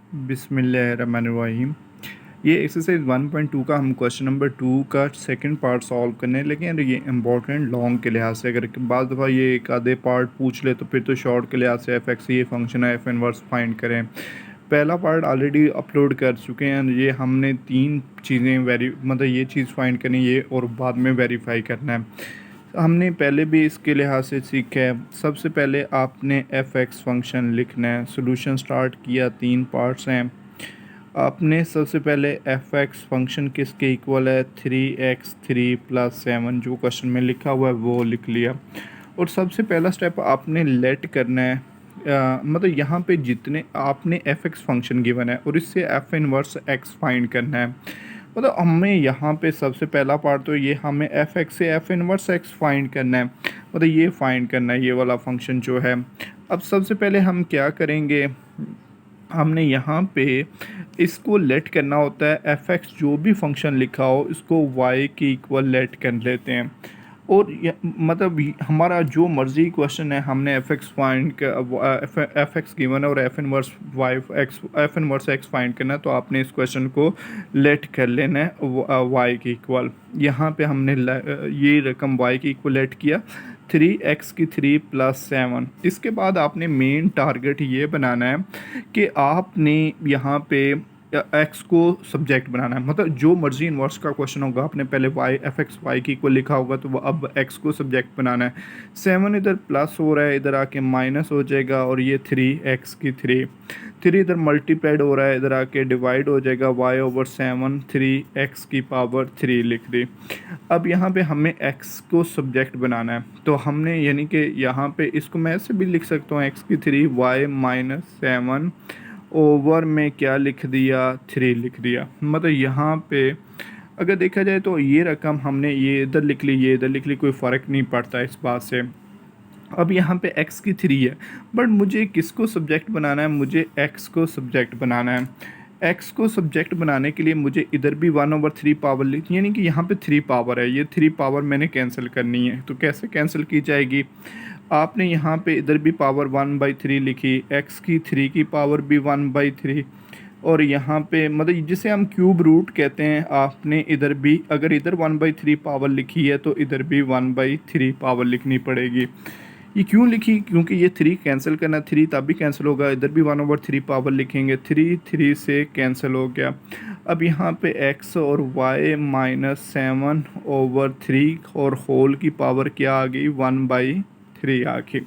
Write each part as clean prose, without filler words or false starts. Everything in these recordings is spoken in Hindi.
बिस्मिल्लाहिर्रहमानिर्रहीम। ये एक्सरसाइज 1.2 का हम क्वेश्चन नंबर 2 का सेकंड पार्ट सॉल्व करने लगे हैं। ये इम्पोर्टेंट लॉन्ग के लिहाज से अगर बाज़ दफ़ा ये एक आधे पार्ट पूछ ले तो फिर तो शॉर्ट के लिहाज से एफ एक्स ये फंक्शन है, एफ इनवर्स फाइंड करें। पहला पार्ट ऑलरेडी अपलोड कर चुके हैं। ये हमने तीन चीज़ें मतलब ये चीज़ फाइंड करनी है और बाद में वेरीफाई करना है। हमने पहले भी इसके लिहाज से सीखा है। सबसे पहले आपने एफ एक्स फंक्शन लिखना है। सोल्यूशन स्टार्ट किया, तीन पार्ट्स हैं। आपने सबसे पहले एफ एक्स फंक्शन किसके इक्वल है, 3x3 + 7 जो क्वेश्चन में लिखा हुआ है वो लिख लिया। और सबसे पहला स्टेप आपने लेट करना है, मतलब यहाँ पे जितने आपने एफ एक्स फंक्शन गिवन है और इससे एफ इनवर्स एक्स फाइंड करना है। मतलब हमें यहाँ पे सबसे पहला पार्ट तो ये हमें एफ एक्स से एफ इनवर्स एक्स फाइंड करना है, मतलब ये फाइंड करना है ये वाला फंक्शन जो है। अब सबसे पहले हम क्या करेंगे, हमने यहाँ पे इसको लेट करना होता है। एफ एक्स जो भी फंक्शन लिखा हो इसको वाई के इक्वल लेट कर लेते हैं। और मतलब हमारा जो मर्ज़ी क्वेश्चन है, हमने F X find F X given है और F inverse Y X F inverse X find करना है, तो आपने इस क्वेश्चन को लेट कर लेना है वाई के इक्वल। यहाँ पे हमने ये रकम वाई के इक्वल लेट किया, 3x3 + 7। इसके बाद आपने मेन टारगेट ये बनाना है कि आपने यहाँ पे एक्स को सब्जेक्ट बनाना है। मतलब जो मर्जी इन्वर्स का क्वेश्चन होगा, आपने पहले वाई एफ एक्स वाई की इक्वल लिखा होगा तो वो अब एक्स को सब्जेक्ट बनाना है। 7 इधर प्लस हो रहा है, इधर आके माइनस हो जाएगा और ये 3 इधर मल्टीप्लाइड हो रहा है, इधर आके डिवाइड हो जाएगा। y/7 3x³ 3 लिख दी। अब यहाँ पे हमें x को सब्जेक्ट बनाना है, तो हमने यानी कि यहाँ पे इसको मैं ऐसे भी लिख सकता हूँ x³ y-7 ओवर में क्या लिख दिया, 3 लिख दिया। मतलब यहाँ पे अगर देखा जाए तो ये रकम हमने ये इधर लिख ली, ये इधर लिख ली, कोई फ़र्क नहीं पड़ता इस बात से। अब यहाँ पे x³ है, बट मुझे किसको सब्जेक्ट बनाना है, मुझे x को सब्जेक्ट बनाना है। x को सब्जेक्ट बनाने के लिए मुझे इधर भी 1/3 पावर लिखनी, यानी कि यहाँ पे 3 पावर है, ये 3 पावर मैंने कैंसिल करनी है। तो कैसे कैंसिल की जाएगी, आपने यहाँ पे इधर भी पावर 1/3 लिखी, x³ की पावर भी 1/3, और यहाँ पे मतलब जिसे हम क्यूब रूट कहते हैं, आपने इधर भी अगर इधर 1/3 पावर लिखी है तो इधर भी 1/3 पावर लिखनी पड़ेगी। ये क्यों लिखी, क्योंकि ये 3 कैंसिल करना, 3 तब भी कैंसिल होगा, इधर भी 1/3 पावर लिखेंगे, 3 से कैंसिल हो गया। अब यहाँ पे x और y-7/3 और होल की पावर क्या आ गई, 1/3 आ गई।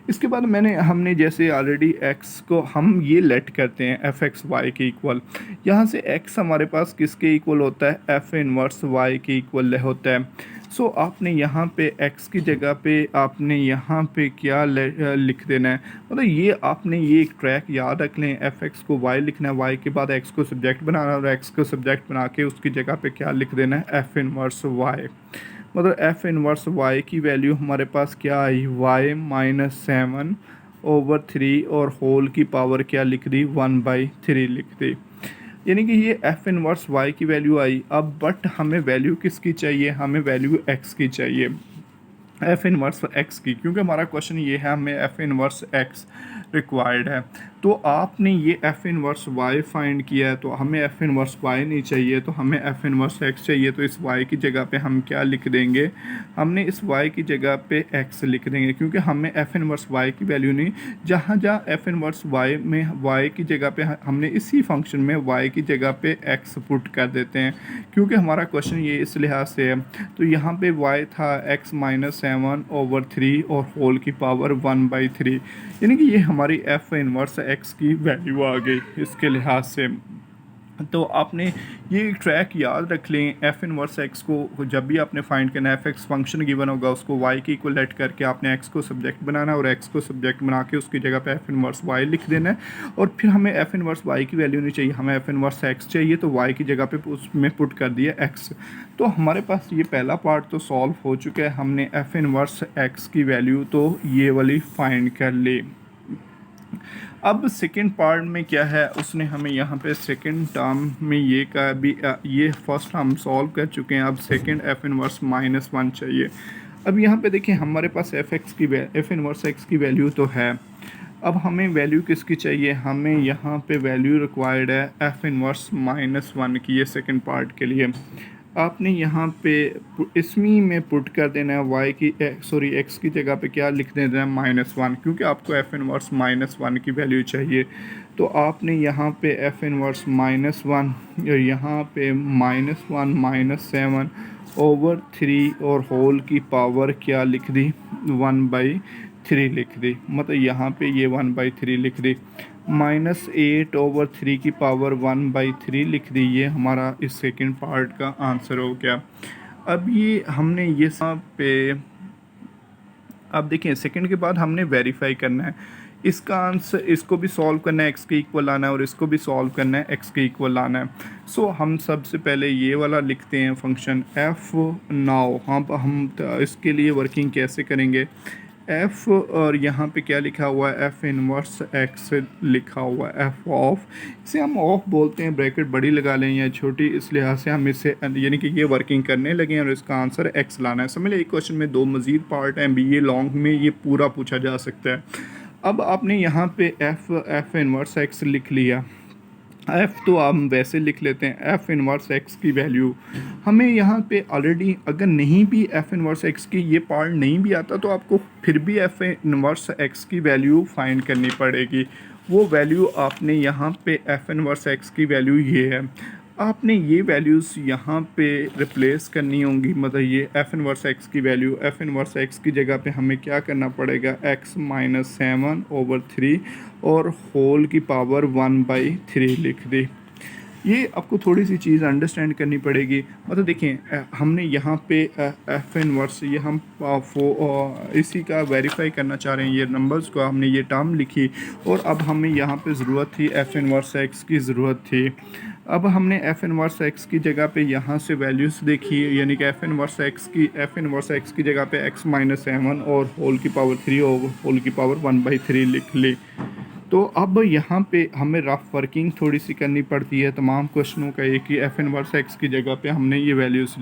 इसके बाद हमने जैसे ऑलरेडी x को हम ये लेट करते हैं एफ एक्स वाई के इक्वल। यहाँ से x हमारे पास किसके इक्वल होता है, एफ इनवर्स y के इक्वल होता है। सो आपने यहाँ पे x की जगह पे आपने यहाँ पे क्या लिख देना है, मतलब ये आपने ये एक ट्रैक याद रख लें। एफ एक्स को y लिखना है, y के बाद x को सब्जेक्ट बनाना और x को सब्जेक्ट बना के उसकी जगह पे क्या लिख देना है, एफ इनवर्स y। मतलब एफ इनवर्स y की वैल्यू हमारे पास क्या आई, y-7/3 और होल की पावर क्या लिख दी, 1/3 लिख दी। यानी कि ये एफ इनवर्स y की वैल्यू आई। अब बट हमें वैल्यू किसकी चाहिए, हमें वैल्यू x की चाहिए, एफ इनवर्स एक्स की, क्योंकि हमारा क्वेश्चन ये है हमें एफ इनवर्स एक्स रिक्वायर्ड है। तो आपने ये एफ इनवर्स वाई फाइंड किया है, तो हमें एफ इनवर्स वाई नहीं चाहिए, तो हमें एफ इनवर्स एक्स चाहिए। तो इस वाई की जगह पे हम क्या लिख देंगे, हमने इस वाई की जगह पे एक्स लिख देंगे, क्योंकि हमें एफ इनवर्स वाई की वैल्यू नहीं, जहाँ जहाँ एफ इनवर्स वाई में वाई की जगह पे हमने इसी फंक्शन में वाई की जगह पे एक्स पुट कर देते हैं, क्योंकि हमारा क्वेश्चन ये इस लिहाज से है। तो यहाँ पे वाई था x-7/3 और होल की पावर 1/3, यानी कि ये हमारी एफ इनवर्स एक्स की वैल्यू आ गई इसके लिहाज से। तो आपने ये ट्रैक याद रख लें, एफ इनवर्स एक्स को जब भी आपने फाइंड करना है, एफ एक्स फंक्शन गिवन होगा उसको वाई की इक्वल लेट करके आपने एक्स को सब्जेक्ट बनाना है और एक्स को सब्जेक्ट बना के उसकी जगह पे एफ इनवर्स वाई लिख देना है। और फिर हमें एफ इनवर्स वाई की वैल्यू नहीं चाहिए, हमें एफ इनवर्स एक्स चाहिए, तो वाई की जगह पे उसमें पुट कर दिया एक्स। तो हमारे पास ये पहला पार्ट तो सॉल्व हो चुका है, हमने एफ इनवर्स एक्स की वैल्यू तो ये वाली फाइंड कर ली। अब सेकेंड पार्ट में क्या है, उसने हमें यहाँ पे सेकेंड टर्म में ये कहा भी, ये फर्स्ट हम सॉल्व कर चुके हैं, अब सेकेंड एफ इनवर्स -1 चाहिए। अब यहाँ पे देखिए हमारे पास एफ इनवर्स एक्स की वैल्यू तो है, अब हमें वैल्यू किसकी चाहिए, हमें यहाँ पे वैल्यू रिक्वायर्ड है एफ इनवर्स -1 की, ये सेकंड पार्ट के लिए आपने यहाँ पे इसमें में पुट कर देना है वाई की सॉरी एक्स की जगह पे क्या लिख देना है -1, क्योंकि आपको एफ इनवर्स -1 की वैल्यू चाहिए। तो आपने यहाँ पे एफ इनवर्स -1 और यहाँ पे -1 -7 ओवर 3 और होल की पावर क्या लिख दी 1/3 लिख दी, मतलब यहाँ पे ये 1/3 लिख दी। -8 ओवर 3 की पावर 1/3 लिख दी, ये हमारा इस सेकंड पार्ट का आंसर हो गया। अब ये हमने ये सब पे अब देखें सेकंड के बाद हमने वेरीफाई करना है इसका आंसर, इसको भी सॉल्व करना है, एक्स के इक्वल लाना है और इसको भी सॉल्व करना है, एक्स के इक्वल लाना है। सो हम सबसे पहले ये वाला लिखते हैं फंक्शन एफ। नाउ हम इसके लिए वर्किंग कैसे करेंगे, एफ और यहाँ पे क्या लिखा हुआ है एफ इनवर्स एक्स लिखा हुआ है एफ ऑफ, इसे हम ऑफ बोलते हैं, ब्रैकेट बड़ी लगा लें या छोटी, इस लिहाज से हम इसे यानी कि ये वर्किंग करने लगे और इसका आंसर एक्स लाना है। समझ लीजिए एक क्वेश्चन में 2 मज़ीद पार्ट हैं, बी ए लॉन्ग में ये पूरा पूछा जा सकता है। अब आपने यहाँ पे एफ इनवर्स एक्स लिख लिया, एफ़ तो हम वैसे लिख लेते हैं एफ़ इनवर्स एक्स की वैल्यू हमें यहाँ पे ऑलरेडी, अगर नहीं भी एफ़ इनवर्स एक्स की ये पार्ट नहीं भी आता तो आपको फिर भी एफ़ इनवर्स एक्स की वैल्यू फाइंड करनी पड़ेगी। वो वैल्यू आपने यहाँ पे एफ़ इनवर्स एक्स की वैल्यू ये है, आपने ये वैल्यूज़ यहाँ पे रिप्लेस करनी होंगी, मतलब ये एफ़ इनवर्स एक्स की वैल्यू, एफ़ इनवर्स एक्स की जगह पे हमें क्या करना पड़ेगा एक्स -7 ओवर 3 और होल की पावर 1/3 लिख दी। ये आपको थोड़ी सी चीज़ अंडरस्टैंड करनी पड़ेगी, मतलब देखें हमने यहाँ पे एफ इनवर्स ये हम इसी का वेरीफाई करना चाह रहे हैं, ये नंबर्स को हमने ये टर्म लिखी और अब हमें यहाँ पे ज़रूरत थी एफ इनवर्स एक्स की ज़रूरत थी। अब हमने एफ इनवर्स एक्स की जगह पे यहाँ से वैल्यूज़ देखी, यानी कि एफ इनवर्स एक्स की जगह पे एक्स -7 और होल की पावर 3 और होल की पावर 1/3 लिख ली। तो अब यहाँ पे हमें रफ वर्किंग थोड़ी सी करनी पड़ती है तमाम क्वेश्चनों का, एक ही एफ इनवर्स एक्स की जगह पे हमने ये वैल्यूज़।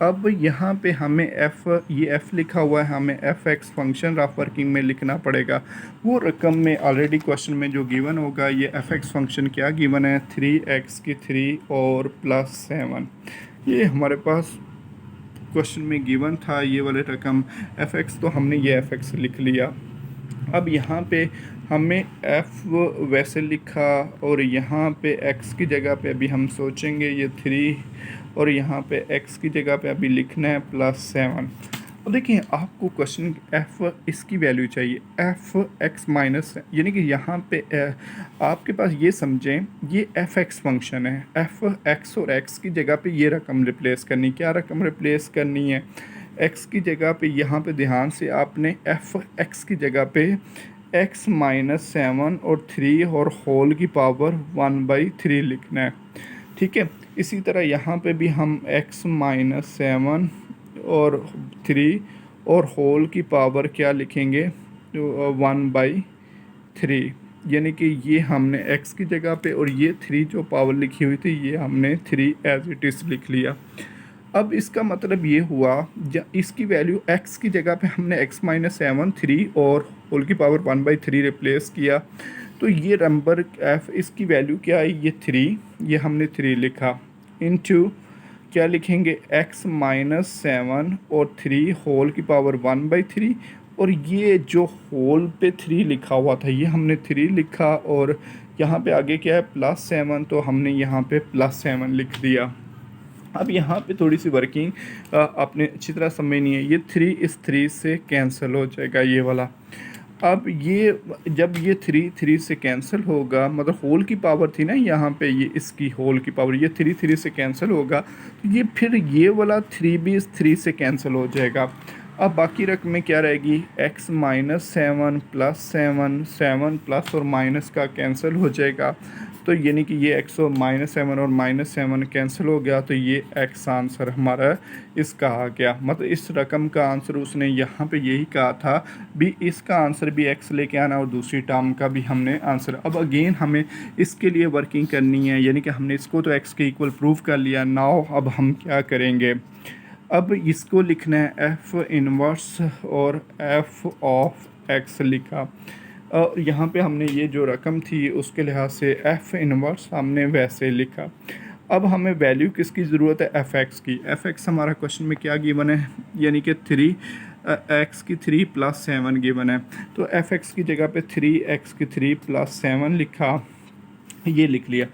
अब यहाँ पे हमें ये एफ़ लिखा हुआ है, हमें F x function rough working में लिखना पड़ेगा। वो रकम में ऑलरेडी क्वेश्चन में जो गिवन होगा, ये एफ एक्स फंक्शन क्या गिवन है 3x की 3 और +7, ये हमारे पास क्वेश्चन में गिवन था ये वाले रकम एफ एक्स, तो हमने ये एफ एक्स लिख लिया। अब यहाँ पे हमें f वैसे लिखा और यहाँ पे x की जगह पे अभी हम सोचेंगे ये 3 और यहाँ पे x की जगह पे अभी लिखना है +7। अब देखिए आपको क्वेश्चन f इसकी वैल्यू चाहिए f x माइनस, यानी कि यहाँ पे आपके पास ये समझें ये f x फंक्शन है, f x और x की जगह पे ये रकम रिप्लेस करनी, क्या रकम रिप्लेस करनी है x की जगह पे, यहाँ पे ध्यान से आपने f x की जगह पे x -7 और 3 और होल की पावर 1/3 लिखना है, ठीक है। इसी तरह यहाँ पे भी हम x -7 और 3 और होल की पावर क्या लिखेंगे 1/3, यानी कि ये हमने x की जगह पे और ये 3 जो पावर लिखी हुई थी ये हमने 3 एज इट इज़ लिख लिया। अब इसका मतलब ये हुआ इसकी वैल्यू x की जगह पे हमने x -7 3 और होल की पावर 1/3 रिप्लेस किया, तो ये नंबर f इसकी वैल्यू क्या आई ये 3, ये हमने 3 लिखा इनटू क्या लिखेंगे x -7 और 3 होल की पावर 1/3 और ये जो होल पे 3 लिखा हुआ था ये हमने 3 लिखा और यहाँ पे आगे क्या है +7, तो हमने यहाँ पे +7 लिख दिया। अब यहाँ पे थोड़ी सी वर्किंग आपने अच्छी तरह समझनी है, ये 3 इस 3 से कैंसिल हो जाएगा ये वाला। अब ये जब ये 3 से कैंसिल होगा, मतलब होल की पावर थी ना यहाँ पे, ये इसकी होल की पावर ये 3 से कैंसिल होगा, तो ये फिर ये वाला 3 भी इस 3 से कैंसिल हो जाएगा। अब बाकी रकमें क्या रहेगी x -7 +7 7 प्लस और माइनस का कैंसिल हो जाएगा, तो यानी कि ये x और -7 और -7 कैंसिल हो गया, तो ये x आंसर हमारा इसका आ गया। मतलब इस रकम का आंसर उसने यहाँ पे यही कहा था भी, इसका आंसर भी x लेके आना और दूसरी टर्म का भी हमने आंसर। अब अगेन हमें इसके लिए वर्किंग करनी है, यानी कि हमने इसको तो x के इक्वल प्रूव कर लिया। नाउ अब हम क्या करेंगे, अब इसको लिखना है f इनवर्स और f ऑफ x लिखा। और यहाँ पे हमने ये जो रकम थी उसके लिहाज से एफ़ इनवर्स हमने वैसे लिखा। अब हमें वैल्यू किसकी ज़रूरत है, एफ़ एक्स की। एफ़ एक्स हमारा क्वेश्चन में क्या गिवन है, यानी कि 3 एक्स की 3 + 7 गिवन है। तो एफ़ एक्स की जगह पे 3 एक्स की 3 + 7 लिखा, ये लिख लिया।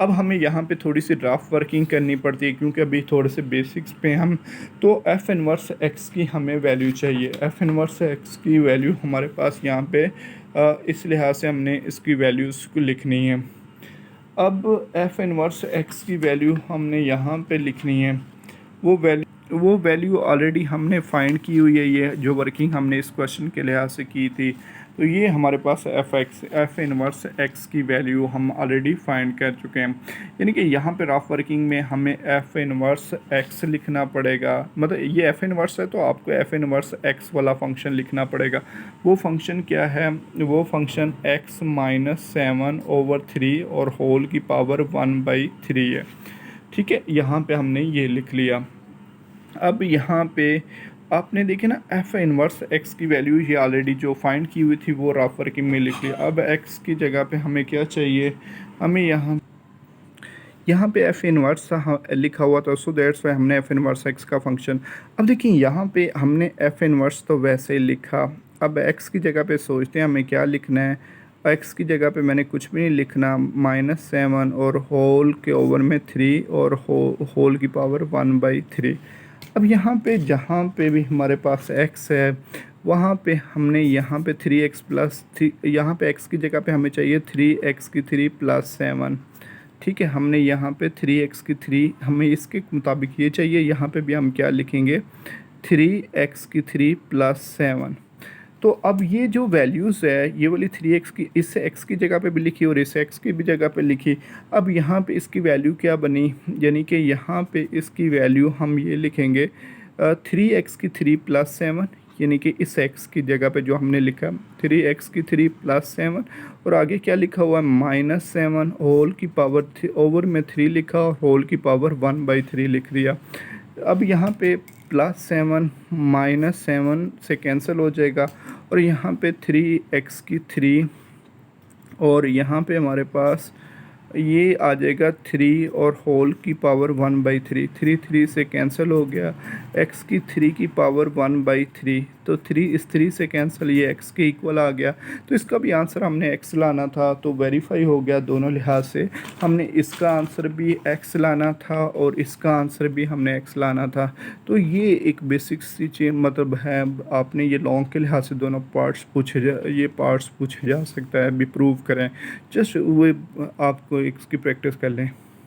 अब हमें यहाँ पे थोड़ी सी ड्राफ्ट वर्किंग करनी पड़ती है क्योंकि अभी थोड़े से बेसिक्स पे हम, तो एफ़ इनवर्स एक्स की हमें वैल्यू चाहिए। एफ़ इनवर्स एक्स की वैल्यू हमारे पास यहाँ पे इस लिहाज से हमने इसकी वैल्यूज़ को लिखनी है। अब एफ़ इनवर्स एक्स की वैल्यू हमने यहाँ पे लिखनी है। वो वैल्यू ऑलरेडी हमने फाइंड की हुई है, ये जो वर्किंग हमने इस क्वेश्चन के लिहाज से की थी। तो ये हमारे पास एफ़ इनवर्स एक्स की वैल्यू हम ऑलरेडी फाइंड कर चुके हैं। यानी कि यहाँ पे रफ वर्किंग में हमें एफ़ इनवर्स एक्स लिखना पड़ेगा, मतलब ये एफ़ इनवर्स है तो आपको एफ़ इनवर्स एक्स वाला फंक्शन लिखना पड़ेगा। वो फंक्शन क्या है, वो फंक्शन x - 7/3 और होल की पावर 1/3 है। ठीक है, यहाँ पे हमने ये लिख लिया। अब यहाँ पे आपने देखे ना एफ इनवर्स एक्स की वैल्यू ये ऑलरेडी जो फाइंड की हुई थी वो रफ वर्किंग में लिख लिया। अब एक्स की जगह पे हमें क्या चाहिए, हमें यहाँ पे एफ इनवर्स लिखा हुआ था, सो दैट्स वाई हमने एफ इनवर्स एक्स का फंक्शन। अब देखिए यहाँ पे हमने एफ इनवर्स तो वैसे ही लिखा। अब एक्स की जगह पे सोचते हैं हमें क्या लिखना है। एक्स की जगह पे मैंने कुछ भी नहीं लिखना, -7 और होल के ओवर में 3 और होल की पावर 1/3। अब यहाँ पे जहाँ पे भी हमारे पास x है वहाँ पे हमने यहाँ पे 3x + 3, यहाँ पे x की जगह पे हमें चाहिए 3x की 3 + 7। ठीक है, हमने यहाँ पे 3x की 3 हमें इसके मुताबिक ये चाहिए। यहाँ पे भी हम क्या लिखेंगे, 3x की 3 + 7। तो अब ये जो वैल्यूज़ है ये वाली 3x की, इस x की जगह पे भी लिखी और इस x की भी जगह पे लिखी। अब यहाँ पे इसकी वैल्यू क्या बनी, यानी कि यहाँ पे इसकी वैल्यू हम ये लिखेंगे 3x की 3 + 7, यानी कि इस x की जगह पे जो हमने लिखा 3x की 3 + 7 और आगे क्या लिखा हुआ है -7 होल की पावर ओवर में 3 लिखा और होल की पावर 1/3 लिख दिया। अब यहाँ पे +7 -7 से कैंसिल हो जाएगा और यहाँ पे 3x की 3 और यहाँ पे हमारे पास ये आ जाएगा 3 और होल की पावर 1/3। 3 से कैंसिल हो गया, x की 3 की पावर 1/3, तो 3 इस 3 से कैंसिल, ये x के इक्वल आ गया। तो इसका भी आंसर हमने x लाना था, तो वेरीफाई हो गया दोनों लिहाज से। हमने इसका आंसर भी x लाना था और इसका आंसर भी हमने x लाना था। तो ये एक बेसिक सी चीज़ मतलब है, आपने ये लॉन्ग के लिहाज से दोनों ये पार्ट्स पूछे जा सकता है, भी प्रूव करें। जस्ट वो आपको इसकी प्रैक्टिस कर लें।